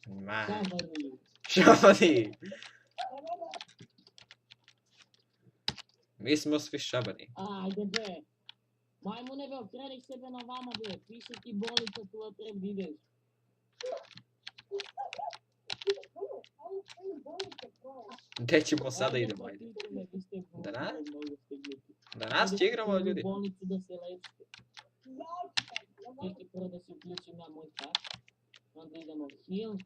Ma, Šabari. šabani. Mi smo svi šabani. Ajde be. Majmune be, okreni sebe na vama be. Piše ti bolnica, tu treba da ideš. Gdje ćemo sada idemo, ajde. Danas? Danas će igramo, ljudi. U bolnicu da se lečite. Čekaj prvo da se uključim na moj tak. Onda idemo heal.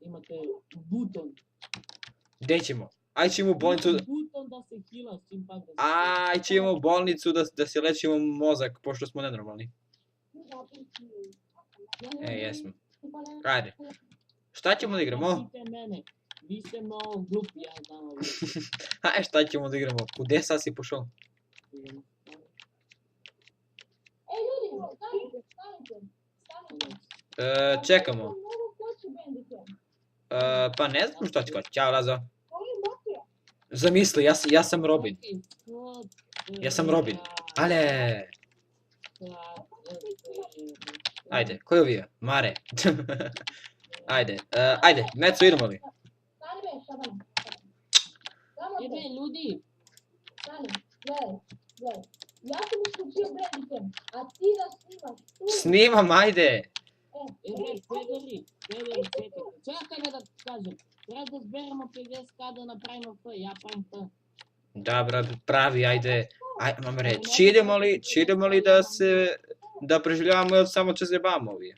Imate buton. Gdje ćemo? Aj ćemo u bolnicu. Buton da se heala, čim pak da se... Aj ćemo u bolnicu da se lečimo mozak, pošto smo nenormalni. Jesmo. Ajde. Šta ćemo da igramo? Pazite mene. Vi ste mnogo glupi, ja znam ovo. Aj, šta ćemo da igramo? Kude sad si pošao? Čekamo. Pa ne znam što ću kaći. Ćao, Lazo. Zamisli, ja sam Robin. Ja sam Robin. Ale. Ajde, ko je uvija? Mare. Ajde, Meco, idemo li? Jebe, ljudi. Ja sam isključio Bandicam, a ti da snimaš tu. Snimam, ajde. Ebe, pederi, čekajte. Čekaj da kažem. Treba da zberemo 50k da napravimo F, ja pravim F. Dobra, pravi, ajde. Aj, mam reći, idemo li da preživljavamo ili samo će zjebamo ovije?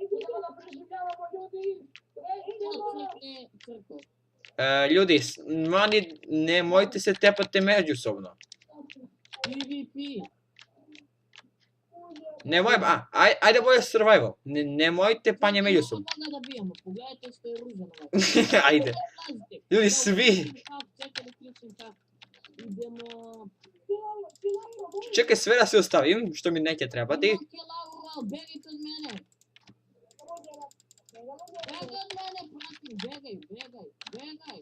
Idemo da preživljavamo ljudi. Crko. Ljudi, mani, nemojte se tepati međusobno. PvP. Nemoj, ajde bolje survival. Nemojte panje međusobno. Samo da bijemo, pogledajte što je ružano. Ajde. Ljudi, svi. Čekaj da ključim tak. Idemo... Čekaj, sve da se ostavim, što mi neće trebati. Imam Lauro, begajte od mene. Begaj od mene, pratim, begaj.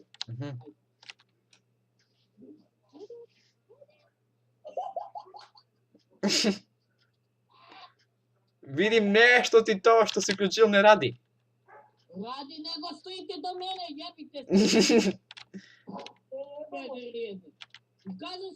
Vidim nešto ti to što si uključio ne radi. Radi nego stojite do mene, jebite se. Pederi jedni. Kažem